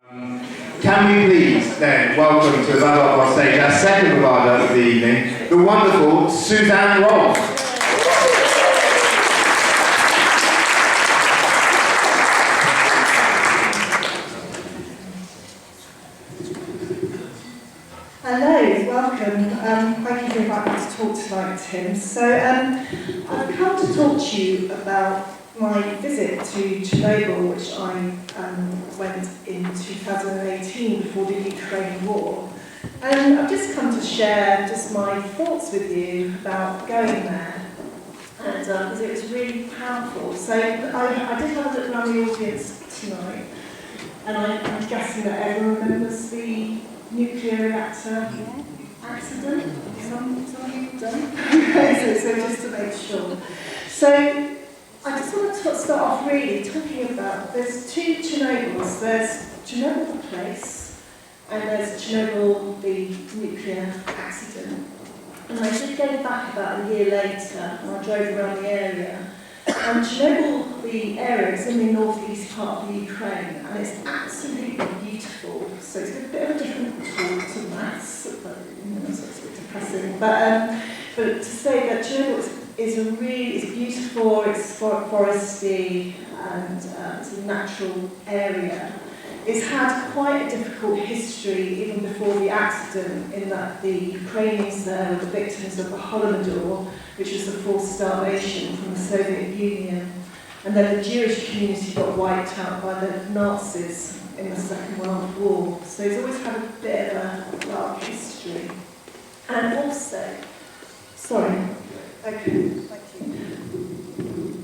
Can we please then welcome to the ballad on stage our second provider of the evening, the wonderful Suzanne Rolfe. Hello, welcome. Thank you for inviting me to talk tonight, Tim. So I've come to talk to you about my visit to Chernobyl, which I went in 2018 before the Ukraine war. And I've just come to share just my thoughts with you about going there. And because it was really powerful. So I did have a look around the audience tonight. And I'm guessing that everyone remembers the nuclear reactor accident. Some of you don't. so just to make sure. So I just want to start off really talking about, there's two Chernobyls. There's Chernobyl the place, and there's Chernobyl the nuclear accident. And I did go back about a year later, and I drove around the area. And Chernobyl, the area, is in the northeast part of the Ukraine, and it's absolutely beautiful. So it's a bit of a different talk to maths, but it's a bit depressing. But to say that Chernobyl is beautiful, it's foresty, and it's a natural area. It's had quite a difficult history even before the accident, in that the Ukrainians there were the victims of the Holodomor, which was the forced starvation from the Soviet Union. And then the Jewish community got wiped out by the Nazis in the Second World War. So it's always had a bit of a dark history. And also, okay, thank you.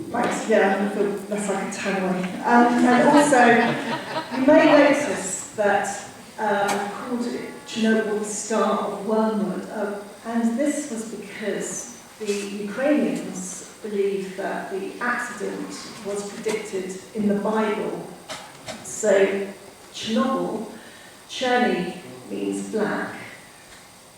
Right, yeah, I feel less like a tannoy. And also, you may notice that I've called it Chernobyl the Star of Wormwood. And this was because the Ukrainians believed that the accident was predicted in the Bible. So Chernobyl, Cherny means black,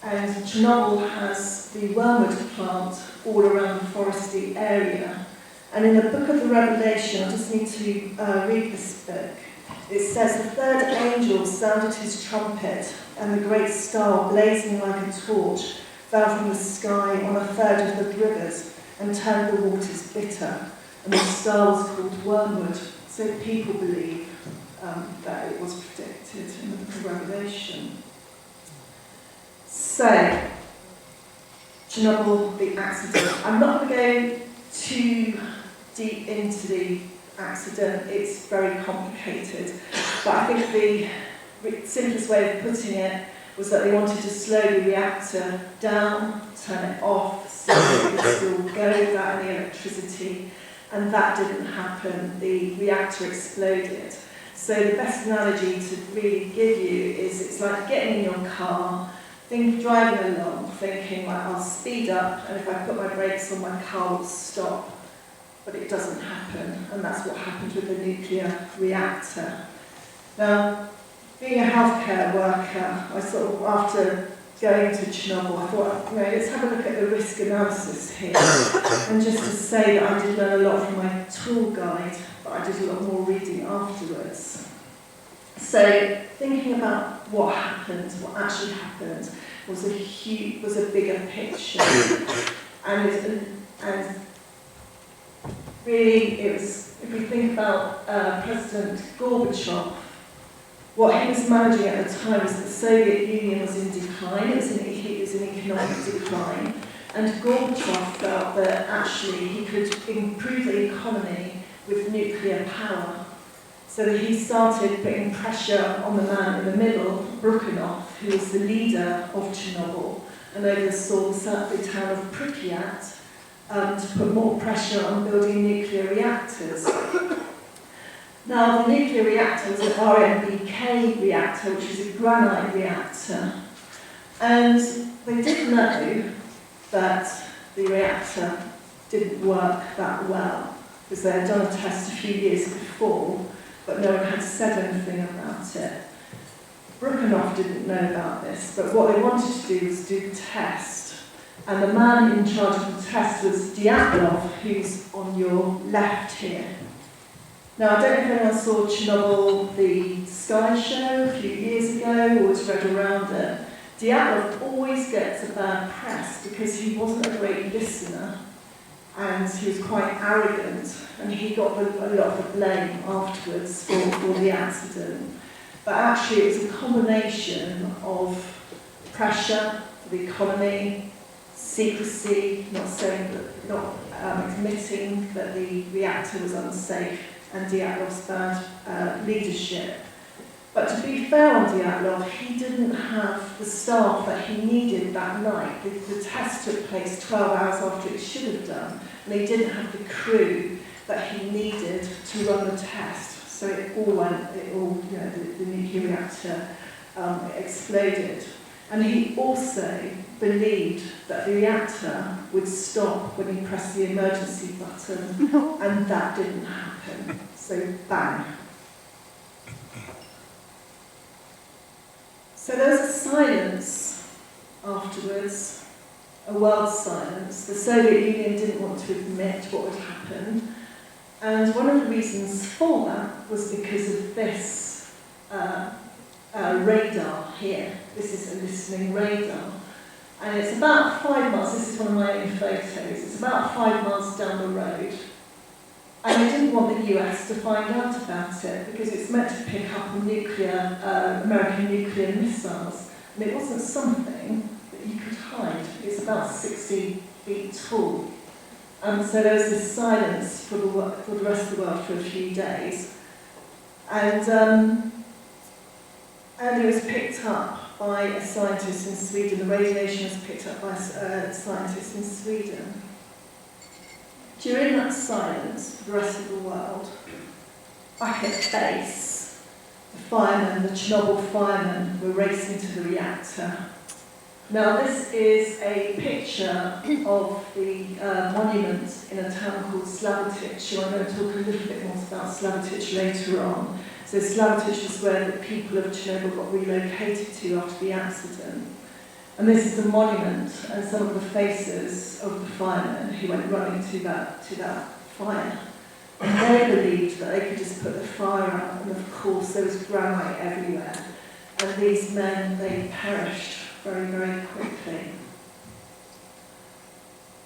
and Chernobyl has the wormwood plant all around the foresty area. And in the book of the Revelation, I just need to read this book. It says, "The third angel sounded his trumpet, and the great star, blazing like a torch, fell from the sky on a third of the rivers and turned the waters bitter. And the star was called Wormwood." So people believe that it was predicted in the book of Revelation. So, Chernobyl, the accident. I'm not going to go too deep into the accident. It's very complicated. But I think the simplest way of putting it was that they wanted to slow the reactor down, turn it off, so it could still go without any electricity. And that didn't happen. The reactor exploded. So the best analogy to really give you is it's like getting in your car, driving along, thinking, like, I'll speed up, and if I put my brakes on, my car will stop. But it doesn't happen, and that's what happened with the nuclear reactor. Now, being a healthcare worker, I sort of, after going to Chernobyl, I thought, let's have a look at the risk analysis here. And just to say that I did learn a lot from my tour guide, but I did a lot more reading afterwards. So, thinking about what happened, what actually happened, was a bigger picture. And really, it was, if we think about President Gorbachev, what he was managing at the time was that the Soviet Union was in decline, it was in economic decline, and Gorbachev felt that actually he could improve the economy with nuclear power. So that he started putting pressure on the man in the middle, Brukhanov, who was the leader of Chernobyl, and oversaw the town of Pripyat, to put more pressure on building nuclear reactors. Now, the nuclear reactor was an RMBK reactor, which is a granite reactor. And they did know that the reactor didn't work that well, because they had done a test a few years before, but no one had said anything about it. Brukhanov didn't know about this, but what they wanted to do was do the test. And the man in charge of the test was Diatlov, who's on your left here. Now, I don't know if anyone saw Chernobyl, the Sky Show a few years ago, or was read around it. Dyatlov always gets a bad press because he wasn't a great listener and he was quite arrogant, and he got a lot of the blame afterwards for the accident. But actually it was a combination of pressure for the economy, secrecy, not admitting that the reactor was unsafe, and Dyatlov's bad leadership. But to be fair on Dyatlov, he didn't have the staff that he needed that night. The test took place 12 hours after it should have done, and he didn't have the crew that he needed to run the test. So the nuclear reactor exploded. And he also believed that the reactor would stop when he pressed the emergency button, and that didn't happen. So bang. So there was a silence afterwards, a world silence. The Soviet Union didn't want to admit what had happened. And one of the reasons for that was because of this radar here. This is a listening radar. And it's about 5 miles, this is one of my own photos, it's about 5 miles down the road. And they didn't want the US to find out about it because it's meant to pick up American nuclear missiles. And it wasn't something that you could hide. It's about 60 feet tall. And so there was this silence for the rest of the world for a few days. And it was picked up by a scientist in Sweden. The radiation was picked up by a scientist in Sweden. During that silence, for the rest of the world, back at base, the Chernobyl firemen were racing to the reactor. Now this is a picture of the monument in a town called Slavitic. I'm going to talk a little bit more about Slavitic later on. So Slavitic is where the people of Chernobyl got relocated to after the accident. And this is the monument and some of the faces of the firemen who went running to that fire. And they believed that they could just put the fire out, and of course there was granite everywhere. And these men, they perished very, very quickly.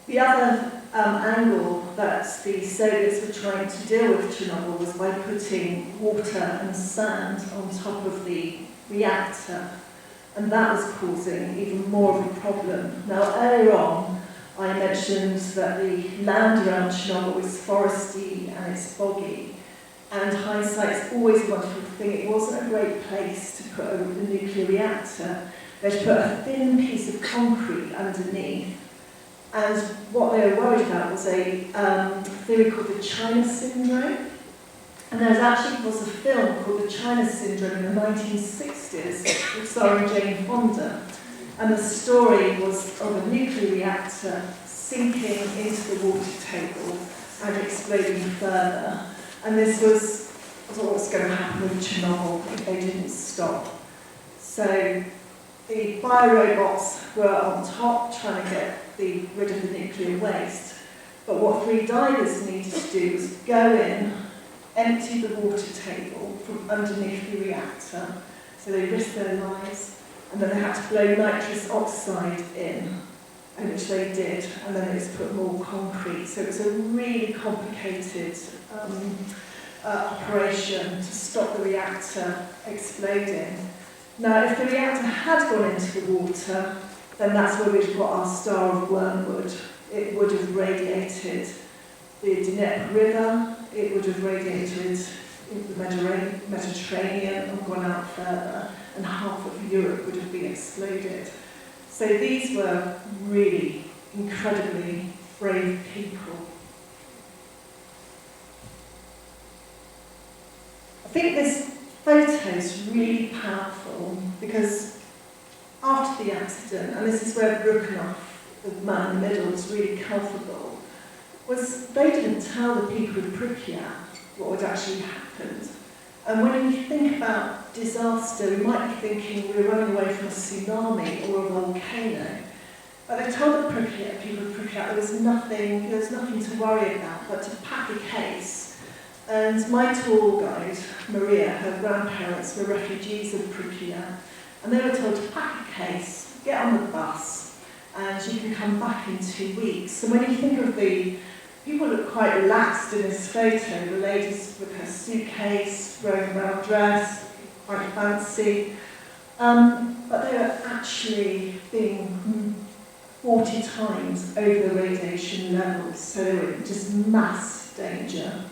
The other angle that the Soviets were trying to deal with Chernobyl was by putting water and sand on top of the reactor. And that was causing even more of a problem. Now, earlier on, I mentioned that the land around Chernobyl was foresty and it's boggy. And hindsight's always a wonderful thing. It wasn't a great place to put a nuclear reactor. They'd put a thin piece of concrete underneath. And what they were worried about was a theory called the China syndrome. And there was a film called The China Syndrome in the 1960s with starring Jane Fonda. And the story was of a nuclear reactor sinking into the water table and exploding further. And this was what was going to happen with Chernobyl if they didn't stop. So the fire robots were on top trying to get rid of the nuclear waste. But what three divers needed to do was go in, empty the water table from underneath the reactor, so they risked their lives, and then they had to blow nitrous oxide in, which they did, and then it was put more concrete. So it was a really complicated operation to stop the reactor exploding. Now, if the reactor had gone into the water, then that's where we'd got our star of wormwood. It would have radiated the Dnieper River, it would have radiated the Mediterranean and gone out further, and half of Europe would have been exploded. So these were really incredibly brave people. I think this photo is really powerful because after the accident, and this is where Recounts, the man in the middle, was really culpable, was they didn't tell the people of Pripyat what had actually happened. And when you think about disaster, you might be thinking we're running away from a tsunami or a volcano. But they told the people of Pripyat there was nothing to worry about but to pack a case And my tour guide, Maria, her grandparents were refugees of Pripyat, and they were told to pack a case, get on the bus, and you can come back in 2 weeks. So when you think of people look quite relaxed in this photo, the ladies with her suitcase, wearing a round dress, quite fancy, but they were actually being 40 times over the radiation levels, so they were in just mass danger.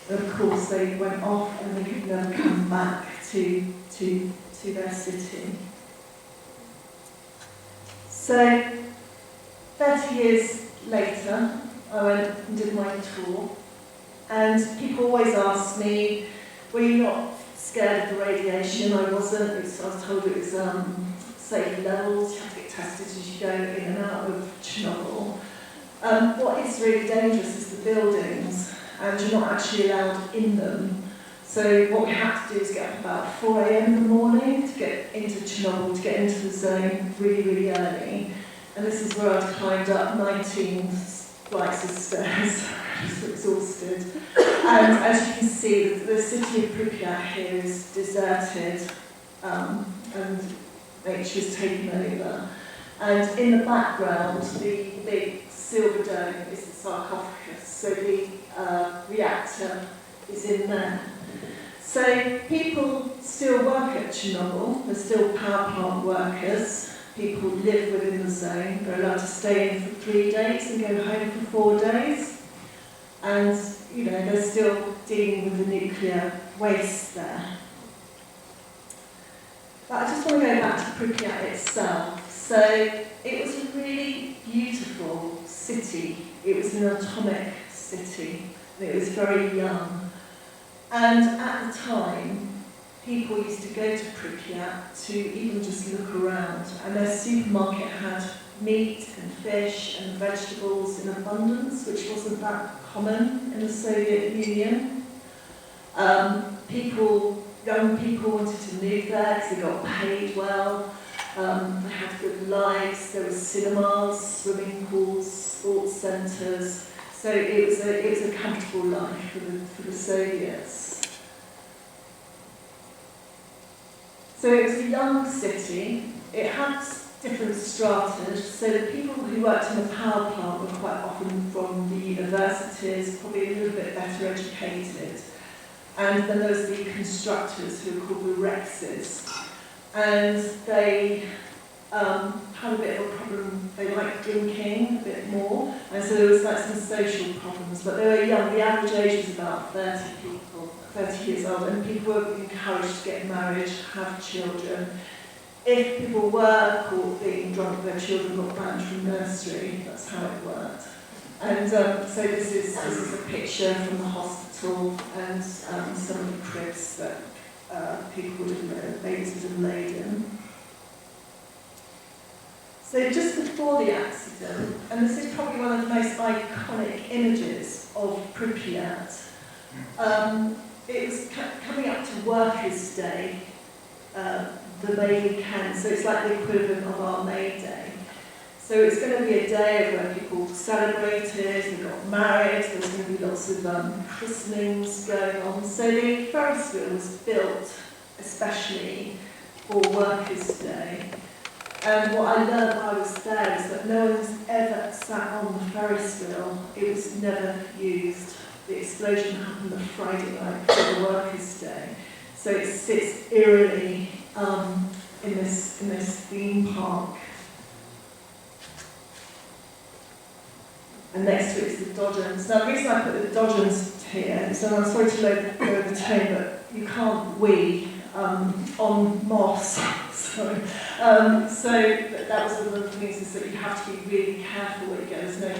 And of course they went off and they could never come back to their city. So 30 years later, I went and did my tour, and people always ask me, were you not scared of the radiation? I wasn't. I was told it was safe levels, you have to get tested as you go in and out of Chernobyl. What is really dangerous is the buildings, and you're not actually allowed in them. So what we had to do is get up about 4 a.m. in the morning to get into Chernobyl, to get into the zone really, really early. And this is where I'd climbed up 19 flights of stairs, just exhausted. And as you can see, the city of Pripyat here is deserted, and nature's taken over. And in the background, the big silver dome is the sarcophagus, so the reactor is in there. So people still work at Chernobyl, they're still power plant workers, people live within the zone, they're allowed to stay in for 3 days and go home for 4 days. And, you know, they're still dealing with the nuclear waste there. But I just want to go back to Pripyat itself. So it was a really beautiful city. It was an atomic city. It was very young. And at the time, people used to go to Pripyat to even just look around. And their supermarket had meat and fish and vegetables in abundance, which wasn't that common in the Soviet Union. Young people wanted to move there because they got paid well. They had good lives. There were cinemas, swimming pools, sports centres. So it was a comfortable life for the Soviets. So it was a young city. It had different stratas. So the people who worked in the power plant were quite often from the universities, probably a little bit better educated. And then there was the constructors who were called the Rexes. And they had a bit of a problem. They liked drinking a bit more. And so there was like some social problems. But they were young. The average age was about 30 people, 30 years old. And people were encouraged to get married, have children. If people were caught being drunk, their children got banned from nursery. That's how it worked. And so this is a picture from the hospital and some of the cribs that people would have babies would have laid in. So just before the accident, and this is probably one of the most iconic images of Pripyat, it was coming up to Workers' Day, the May weekend, so it's like the equivalent of our May Day. So it's going to be a day where people celebrated, they got married, there's going to be lots of christenings going on. So the Ferris wheel was built especially for Workers' Day. And what I learned while I was there is that no one's ever sat on the Ferris wheel. It was never used. The explosion happened the Friday night before the Workers' Day. So it sits eerily in this theme park. And next to it is the Dodgems. Now, the reason I put the Dodgems here is, and I'm sorry to lower the tone, but you can't wee on moss. Sorry. So that was one of the things, is that you have to be really careful where you go. There's no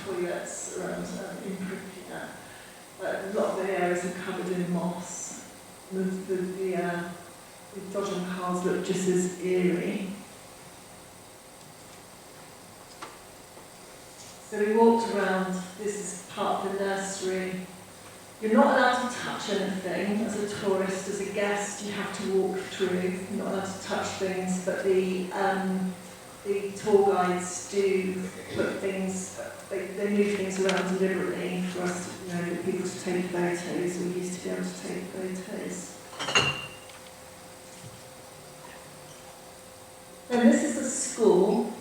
toilets around in Pripyat. A lot of the areas are covered in moss. The Dodgem cars look just as eerie. So we walked around. This is part of the nursery. You're not allowed to touch anything as a tourist, as a guest. You have to walk through. You're not allowed to touch things, but the the tour guides do put things, they move things around deliberately for us, for people to take photos. We used to be able to take photos. And this is a school,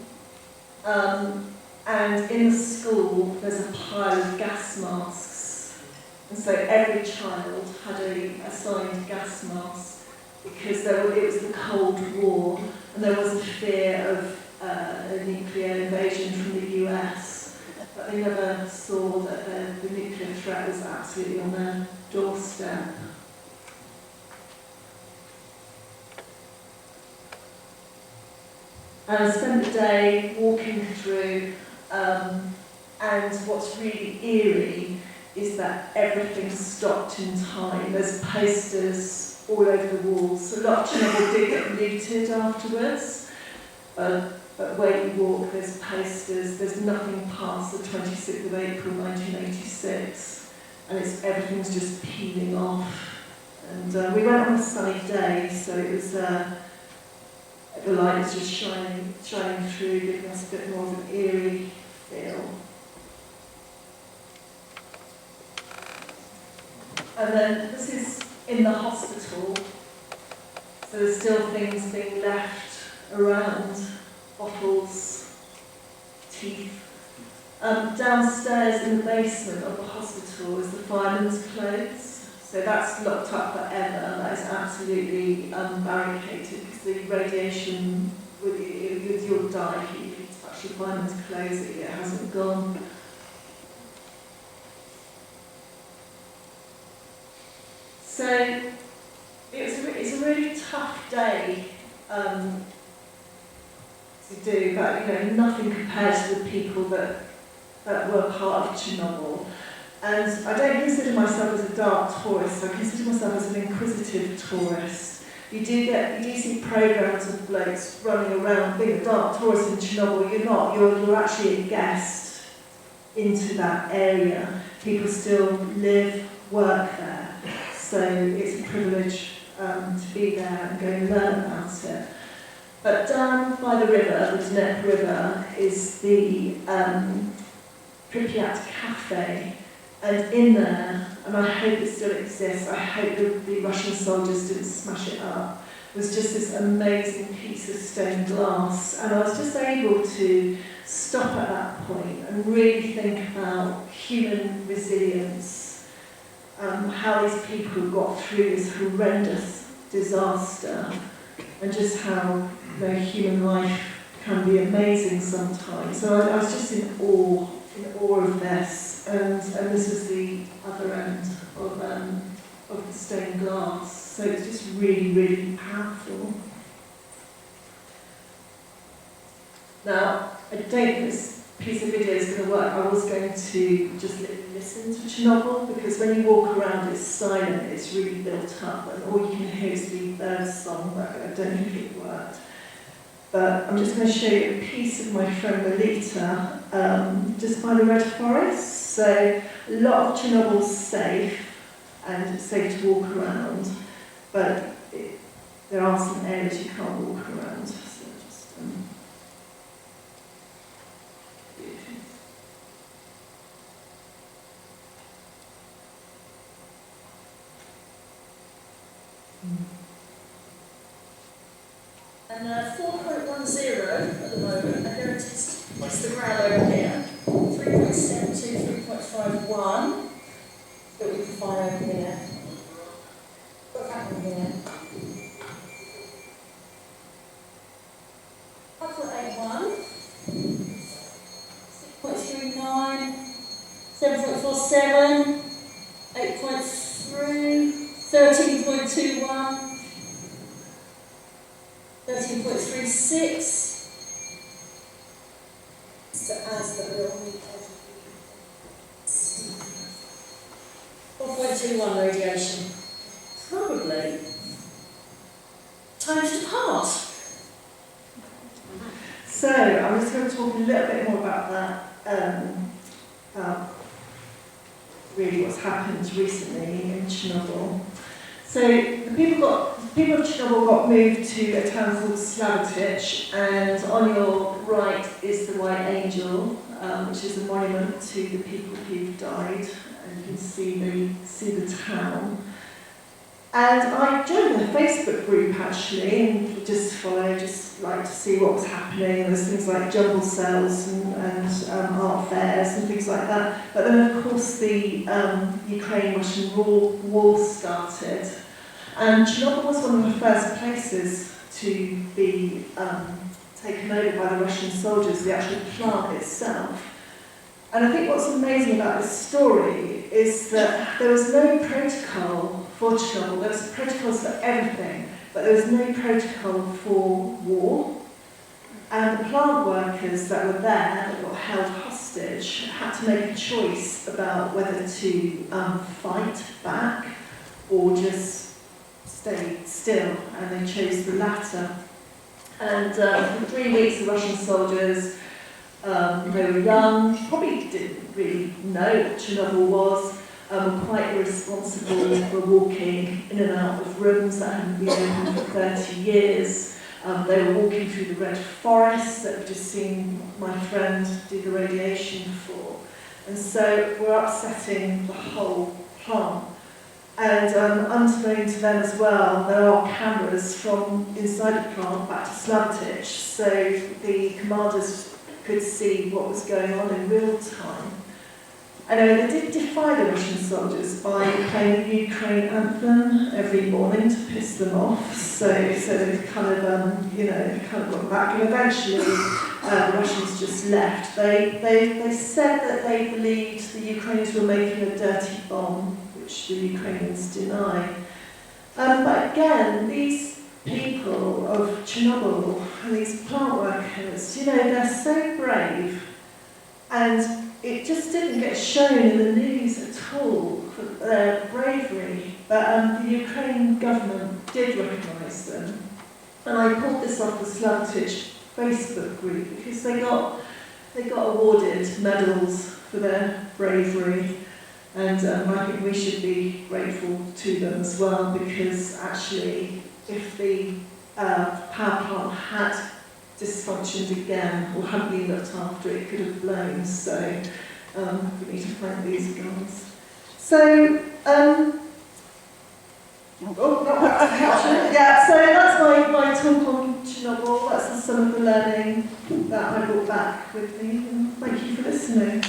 and in the school there's a pile of gas masks. And so every child had a assigned gas mask because it was the Cold War and there was a fear of a nuclear invasion from the US. But they never saw that the nuclear threat was absolutely on their doorstep. And I spent the day walking through, and what's really eerie is that everything stopped in time. There's posters all over the walls. A lot of Chernobyl did get looted afterwards, but where you walk, there's posters. There's nothing past the 26th of April 1986, and everything's just peeling off. And we went on a sunny day, so it was. The light was just shining through, giving us a bit more of an eerie feel. And then this is in the hospital, so there's still things being left around, bottles, teeth. Downstairs in the basement of the hospital is the fireman's clothes. So that's locked up forever. That is absolutely barricaded because the radiation, you'll die if you touch your fireman's clothes. It hasn't gone. So it's a really tough day to do, but nothing compared to the people that were part of Chernobyl. And I don't consider myself as a dark tourist, I consider myself as an inquisitive tourist. You do see programs of blokes running around being a dark tourist in Chernobyl. You're not, you're actually a guest into that area. People still live, work there. So it's a privilege to be there and go and learn about it. But down by the river, the Dnieper River, is the Pripyat Cafe. And in there, and I hope it still exists, I hope the Russian soldiers didn't smash it up, was just this amazing piece of stained glass. And I was just able to stop at that point and really think about human resilience, how these people got through this horrendous disaster, and just how human life can be amazing sometimes. So I was just in awe of this. And this is the other end of the stained glass. So it's just really, really powerful. Now, I don't think this piece of video is going to work. I was going to just listen to Chernobyl, because when you walk around it's silent, it's really built up, and all you can hear is the bird song, but I don't think it worked. But I'm just going to show you a piece of my friend Melita, just by the Red Forest. So a lot of Chernobyl's safe, and it's safe to walk around, but there are some areas you can't walk around. So just, And 4.10 at the moment, and here it is, that's the ground over here. 3.72, 3.51 that we can find over here. Got that one here. 5.81, 6.39, 7.47, 8.3, 13.21. 13.36. So as that we're on the 4.21 radiation. Probably time to depart. So I'm just going to talk a little bit more about that, really what's happened recently in Chernobyl. So the people got people of Chernobyl got moved to a town called Slavitich, and on your right is the White Angel, which is a monument to the people who've died, and you can see the town. And I joined the Facebook group actually, and just follow, just like to see what was happening. There's things like jumble sales and art fairs and things like that. But then of course the Ukraine-Russian war started. And Chernobyl was one of the first places to be taken over by the Russian soldiers, the actual plant itself. And I think what's amazing about this story is that there was no protocol for Chernobyl. There was protocols for everything, but there was no protocol for war. And the plant workers that were there, that got held hostage, had to make a choice about whether to fight back or just stay still, and they chose the latter. And for 3 weeks, the Russian soldiers, they were young, probably didn't really know what Chernobyl was, quite irresponsible, were walking in and out of rooms that hadn't been open for 30 years. They were walking through the red forests that we've just seen my friend do the radiation for. And so we're upsetting the whole plant. And unbeknown to them as well, there are cameras from inside the plant back to Slavitich, so the commanders could see what was going on in real time. I know they did defy the Russian soldiers by playing the Ukraine anthem every morning to piss them off. So they kind of got back, and eventually the Russians just left. They said that they believed the Ukrainians were making a dirty bomb, which the Ukrainians deny. But again, these people of Chernobyl and these plant workers, they're so brave, and it just didn't get shown in the news at all for their bravery, but the Ukrainian government did recognise them. And I pulled this off the Slavitich Facebook group because they got awarded medals for their bravery, and I think we should be grateful to them as well, because actually if the power plant had dysfunctioned again or hadn't been looked after, it could have blown. So we need to thank these guys. So yeah, so that's my talk on Chernobyl. That's some of the learning that I brought back with me, and thank you for listening.